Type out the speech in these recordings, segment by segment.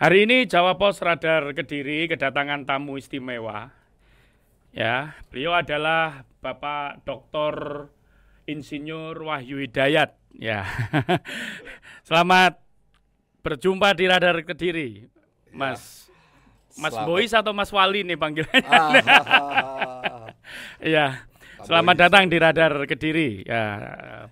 Hari ini Jawa Pos Radar Kediri kedatangan tamu istimewa. Ya, beliau adalah Bapak Dr. Insinyur Wahyu Hidayat. Ya, selamat berjumpa di Radar Kediri, Mas. Mas Bois atau Mas Wali nih panggilannya. Ya, selamat datang di Radar Kediri. Ya,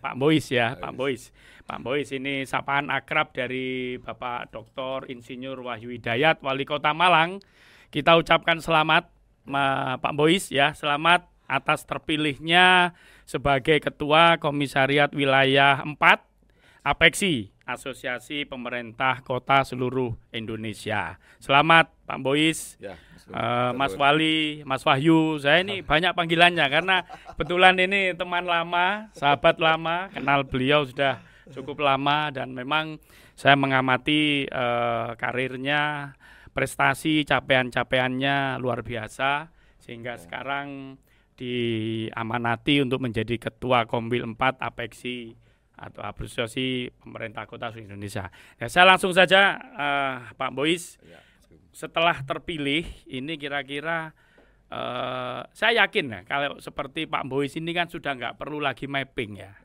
Pak Bois ya, Pak Bois. Pak Bois ini sapaan akrab dari Bapak Dr. Insinyur Wahyu Hidayat, Wali Kota Malang. Kita ucapkan selamat Pak Bois ya, selamat atas terpilihnya sebagai Ketua Komisariat Wilayah 4 APEKSI, Asosiasi Pemerintah Kota Seluruh Indonesia. Selamat Pak Bois, ya, Mas Wali, Mas Wahyu. Saya ini banyak panggilannya karena kebetulan ini teman lama, sahabat lama, kenal beliau sudah cukup lama dan memang saya mengamati karirnya, prestasi, capaian-capaiannya luar biasa sehingga sekarang diamanati untuk menjadi Ketua Komwil 4 APEKSI atau Asosiasi Pemerintah Kota Seluruh Indonesia. Ya, saya langsung saja Pak Bois, setelah terpilih ini kira-kira saya yakin ya kalau seperti Pak Bois ini kan sudah nggak perlu lagi mapping ya.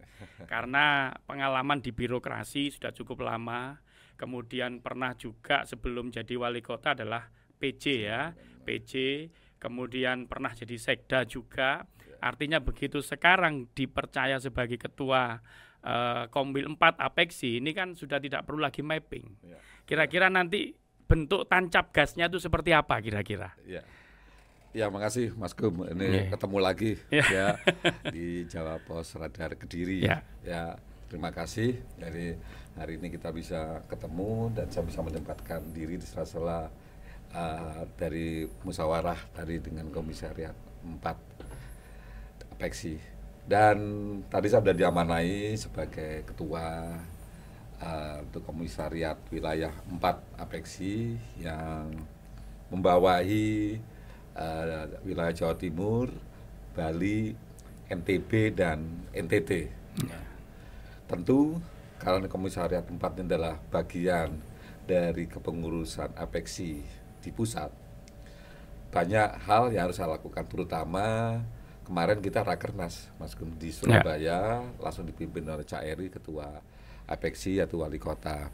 Karena pengalaman di birokrasi sudah cukup lama, kemudian pernah juga sebelum jadi wali kota adalah PJ ya, PJ, kemudian pernah jadi sekda juga, artinya begitu sekarang dipercaya sebagai ketua Komwil 4 APEKSI, ini kan sudah tidak perlu lagi mapping. Kira-kira nanti bentuk tancap gasnya itu seperti apa kira-kira? Ya, makasih Mas Gum. Ini ketemu lagi ya di Jawa Pos Radar Kediri. Ya, terima kasih. Dari hari ini kita bisa ketemu dan saya bisa menempatkan diri di sela-sela dari musyawarah tadi dengan Komisariat 4 APEKSI. Dan tadi saya sudah diamanai sebagai ketua untuk Komisariat Wilayah 4 APEKSI yang membawahi wilayah Jawa Timur, Bali, NTB, dan NTT. Tentu karena Komisariat 4 ini adalah bagian dari kepengurusan APEKSI di pusat, banyak hal yang harus saya lakukan, terutama kemarin kita rakernas Mas Gun di Surabaya, langsung dipimpin oleh Cak Eri, Ketua APEKSI atau Wali Kota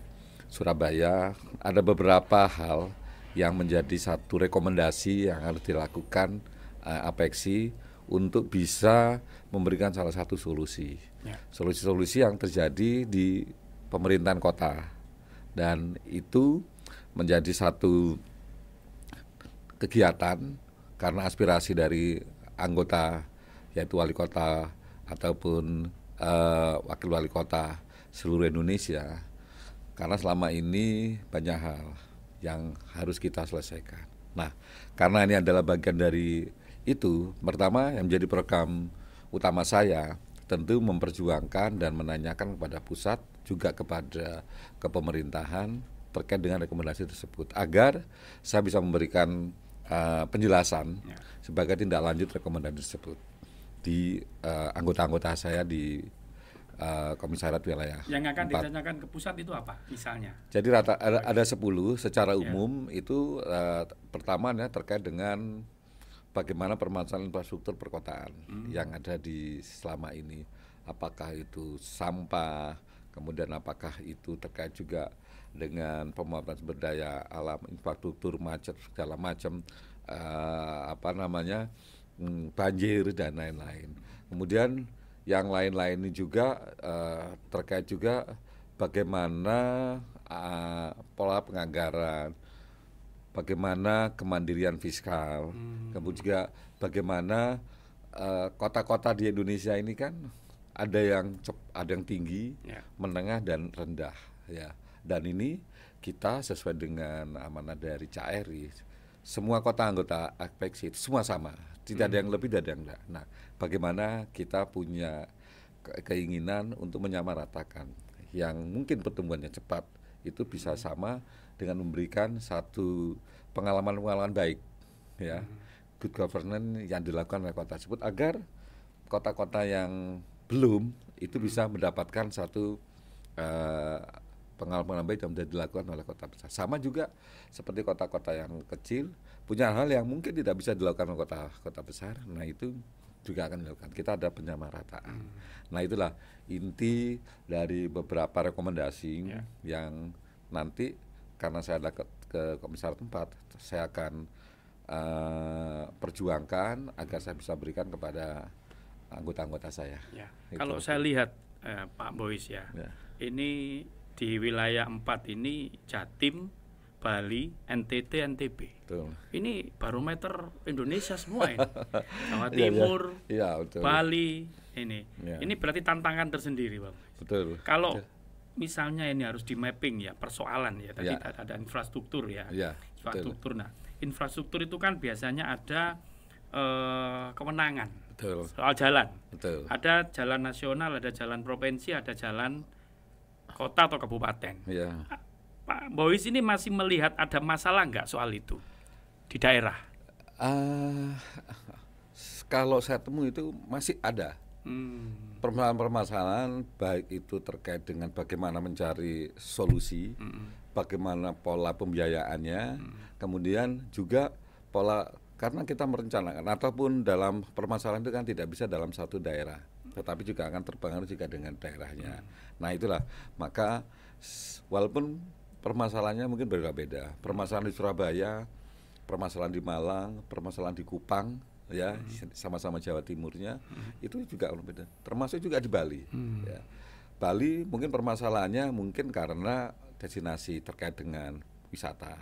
Surabaya. Ada beberapa hal yang menjadi satu rekomendasi yang harus dilakukan APEKSI untuk bisa memberikan salah satu solusi. Solusi-solusi yang terjadi di pemerintahan kota. Dan itu menjadi satu kegiatan karena aspirasi dari anggota, yaitu wali kota ataupun wakil wali kota seluruh Indonesia. Karena selama ini banyak hal yang harus kita selesaikan. Nah, karena ini adalah bagian dari itu, pertama yang menjadi program utama saya tentu memperjuangkan dan menanyakan kepada pusat, juga kepada kepemerintahan terkait dengan rekomendasi tersebut, agar saya bisa memberikan penjelasan sebagai tindak lanjut rekomendasi tersebut di anggota-anggota saya di Komisariat Wilayah. Yang akan ditanyakan ke pusat itu apa misalnya? Jadi ada 10 secara umum. Itu pertama ya terkait dengan bagaimana permasalahan infrastruktur perkotaan yang ada di selama ini. Apakah itu sampah, kemudian apakah itu terkait juga dengan pemanfaatan sumber daya alam, infrastruktur macet segala macam, banjir dan lain-lain. Kemudian yang lain-lain ini juga terkait juga bagaimana pola penganggaran, bagaimana kemandirian fiskal, kemudian juga bagaimana kota-kota di Indonesia ini kan ada yang tinggi, menengah dan rendah ya. Dan ini kita sesuai dengan amanah dari Cak Eri, semua kota anggota APEKSI semua sama, tidak ada yang lebih, tidak ada yang enggak. Nah, bagaimana kita punya keinginan untuk menyamaratakan yang mungkin pertumbuhannya cepat itu bisa sama dengan memberikan satu pengalaman-pengalaman baik ya, good governance yang dilakukan oleh kota tersebut, agar kota-kota yang belum itu bisa mendapatkan satu pengalaman baik yang sudah dilakukan oleh kota besar. Sama juga seperti kota-kota yang kecil punya hal yang mungkin tidak bisa dilakukan oleh kota besar. Nah itu juga akan dilakukan. Kita ada penyamarataan. Nah itulah inti dari beberapa rekomendasi yang nanti karena saya ada ke komisar tempat, saya akan perjuangkan agar saya bisa berikan kepada anggota-anggota saya. Ya. Kalau saya lihat Pak Bois ini di wilayah 4 ini Jatim, Bali, NTT, NTB. Betul. Ini barometer Indonesia semua ini. Jawa Timur, Bali, ini. Ini berarti tantangan tersendiri, Pak. Betul. Kalau misalnya ini harus di mapping ya persoalan ya. Tadi ada infrastruktur ya. Infrastruktur. Betul. Nah, infrastruktur itu kan biasanya ada kewenangan. Betul. Soal jalan. Betul. Ada jalan nasional, ada jalan provinsi, ada jalan kota atau kabupaten. Ya. Pak Bois ini masih melihat ada masalah nggak soal itu di daerah? Kalau saya temui itu masih ada permasalahan, baik itu terkait dengan bagaimana mencari solusi, bagaimana pola pembiayaannya, kemudian juga pola, karena kita merencanakan ataupun dalam permasalahan itu kan tidak bisa dalam satu daerah, tetapi juga akan terpengaruh juga dengan daerahnya. Nah itulah, maka walaupun permasalahannya mungkin berbeda-beda, permasalahan di Surabaya, permasalahan di Malang, permasalahan di Kupang, ya sama-sama Jawa Timurnya, itu juga berbeda. Termasuk juga di Bali. Ya. Bali mungkin permasalahannya mungkin karena destinasi terkait dengan wisata.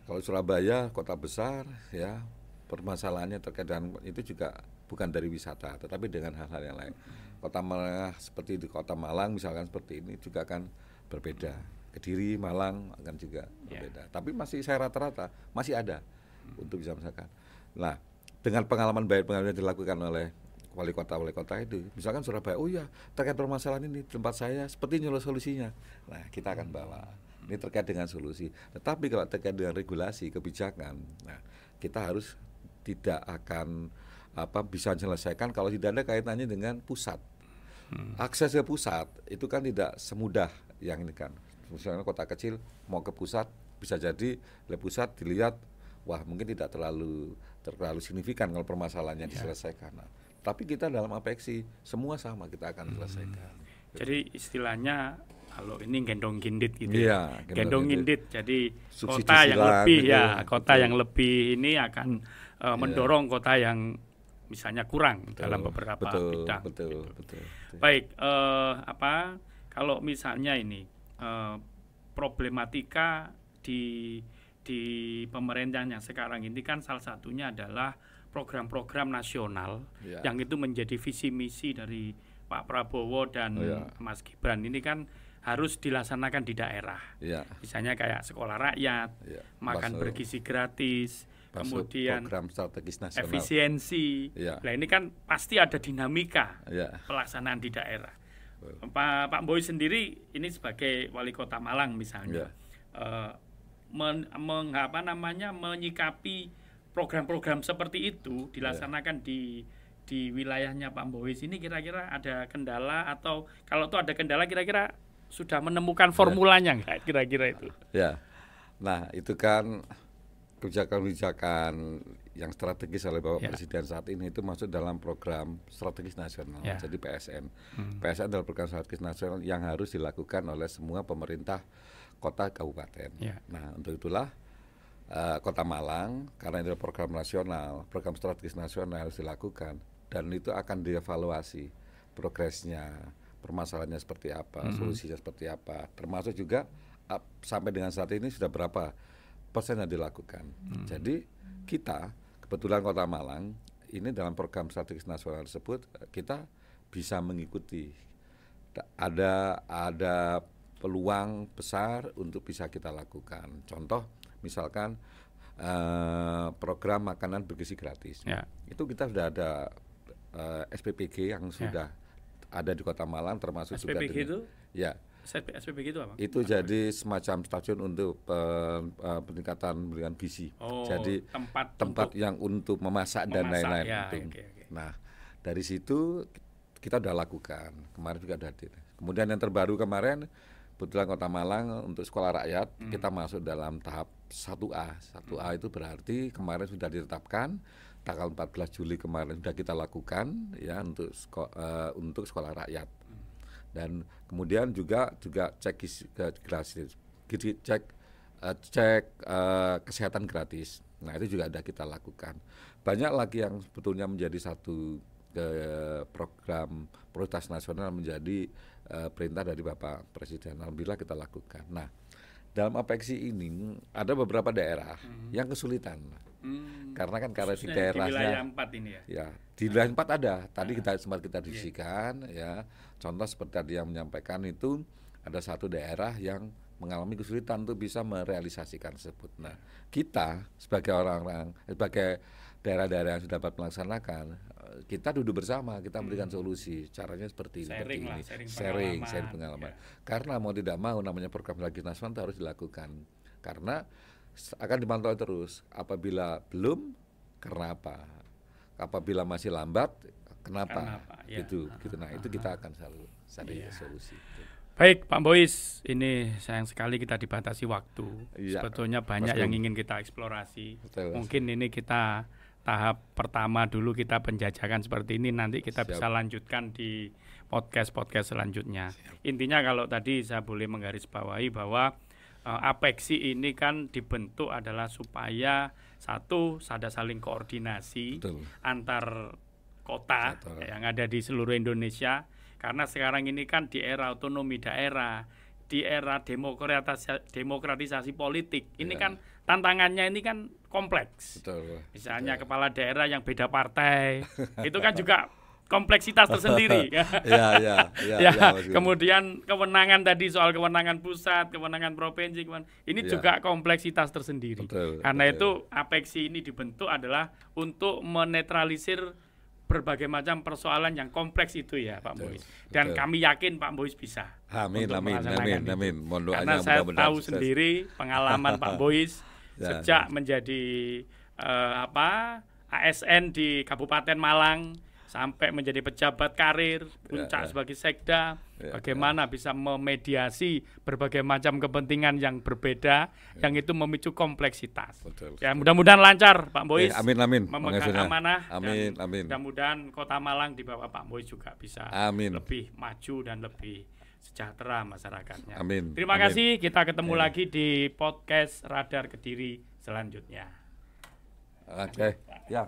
Kalau Surabaya kota besar, ya permasalahannya terkait dengan itu juga bukan dari wisata, tetapi dengan hal-hal yang lain. Kota Malang seperti di Kota Malang misalkan seperti ini juga akan berbeda. Kediri, Malang akan juga berbeda. Tapi masih saya rata-rata masih ada untuk bisa misalkan. Nah, dengan pengalaman baik yang dilakukan oleh wali kota itu, misalkan Surabaya, oh ya terkait permasalahan ini tempat saya seperti nyuruh solusinya. Nah, kita akan bawa. Ini terkait dengan solusi. Tetapi kalau terkait dengan regulasi, kebijakan, nah kita harus tidak akan bisa menyelesaikan kalau tidak ada kaitannya dengan pusat. Akses ke pusat itu kan tidak semudah yang ini kan. Misalnya kota kecil mau ke pusat bisa jadi oleh pusat dilihat wah mungkin tidak terlalu signifikan kalau permasalahannya diselesaikan. Nah, tapi kita dalam apeksi semua sama kita akan selesaikan. Jadi istilahnya kalau ini gendong gindit gitu gendong gindit. Jadi kota yang lebih gitu, kota yang lebih ini akan mendorong kota yang misalnya kurang dalam beberapa bidang. Betul. Baik, kalau misalnya ini problematika di pemerintahan yang sekarang ini kan salah satunya adalah program-program nasional yang itu menjadi visi misi dari Pak Prabowo dan Mas Gibran ini kan harus dilaksanakan di daerah. Misalnya kayak sekolah rakyat, makan bergizi gratis, kemudian program strategis nasional, efisiensi. Nah ini kan pasti ada dinamika pelaksanaan di daerah. Pak Bois sendiri ini sebagai wali kota Malang misalnya, menyikapi program-program seperti itu dilaksanakan di wilayahnya Pak Bois ini, kira-kira ada kendala, atau kalau itu ada kendala kira-kira sudah menemukan formulanya nggak kira-kira itu? Nah itu kan kebijakan-kebijakan yang strategis oleh Bapak Presiden saat ini itu masuk dalam program strategis nasional, jadi PSN. PSN adalah program strategis nasional yang harus dilakukan oleh semua pemerintah kota kabupaten. Nah untuk itulah Kota Malang, karena itu program nasional, program strategis nasional harus dilakukan, dan itu akan dievaluasi progresnya, permasalahannya seperti apa, solusinya seperti apa, termasuk juga sampai dengan saat ini sudah berapa persen yang dilakukan. Jadi kita kebetulan Kota Malang ini dalam program strategis nasional tersebut kita bisa mengikuti, ada peluang besar untuk bisa kita lakukan. Contoh misalkan program makanan bergizi gratis, itu kita sudah ada SPPG yang sudah ada di Kota Malang, termasuk SPPG juga itu? SPPG itu apa? Itu jadi semacam stasiun untuk peningkatan gizi. Jadi tempat yang untuk memasak dan lain-lain. Nah dari situ kita sudah lakukan, kemarin juga ada hadir. Kemudian yang terbaru kemarin kebetulan Kota Malang untuk sekolah rakyat kita masuk dalam tahap 1A. 1A itu berarti kemarin sudah ditetapkan tanggal 14 Juli kemarin sudah kita lakukan ya untuk sekolah rakyat. Dan kemudian juga cek kesehatan gratis. Nah, itu juga ada kita lakukan. Banyak lagi yang sebetulnya menjadi satu program prioritas nasional, menjadi perintah dari Bapak Presiden. Alhamdulillah kita lakukan. Nah, dalam apeksi ini ada beberapa daerah yang kesulitan. Karena di daerahnya di wilayah 4 ini ya. Ya, di wilayah 4 ada. Tadi sempat kita diskusikan ya. Contoh seperti tadi yang menyampaikan itu ada satu daerah yang mengalami kesulitan untuk bisa merealisasikan tersebut. Nah, kita sebagai sebagai daerah-daerah yang sudah dapat melaksanakan, kita duduk bersama, kita memberikan solusi. Caranya seperti ini. Sharing pengalaman. Ya. Karena mau tidak mau namanya program strategis nasional itu harus dilakukan. Karena akan dimantau terus. Apabila belum, karena apa? Apabila masih lambat, kenapa? Ya. Gitu. Nah, itu kita akan selalu cari solusi. Baik, Pak Bois, ini sayang sekali kita dibatasi waktu. Ya, sebetulnya banyak yang ingin kita eksplorasi. Betul. Mungkin ini kita tahap pertama dulu, kita penjajakan seperti ini, nanti kita bisa lanjutkan di podcast selanjutnya. Intinya kalau tadi saya boleh menggarisbawahi bahwa apeksi ini kan dibentuk adalah supaya satu, ada saling koordinasi antar kota yang ada di seluruh Indonesia. Karena sekarang ini kan di era otonomi daerah, di era demokratisasi politik, ini kan tantangannya ini kan kompleks. Misalnya kepala daerah yang beda partai, itu kan juga kompleksitas tersendiri. Kemudian kewenangan tadi, soal kewenangan pusat, kewenangan provinsi, ini juga kompleksitas tersendiri. Karena itu apeksi ini dibentuk adalah untuk menetralisir berbagai macam persoalan yang kompleks itu ya Pak Bois. Dan kami yakin Pak Bois bisa. Amin. Karena saya tahu sendiri pengalaman Pak Bois sejak menjadi ASN di Kabupaten Malang sampai menjadi pejabat karir, puncak sebagai sekda, bagaimana bisa memediasi berbagai macam kepentingan yang berbeda, yang itu memicu kompleksitas. Ya, mudah-mudahan lancar Pak Bois. Amin. Memegang amanah. Amin. Mudah-mudahan Kota Malang di bawah Pak Bois juga bisa lebih maju dan lebih sejahtera masyarakatnya. Terima kasih. Kita ketemu lagi di podcast Radar Kediri selanjutnya. Oke. Ya.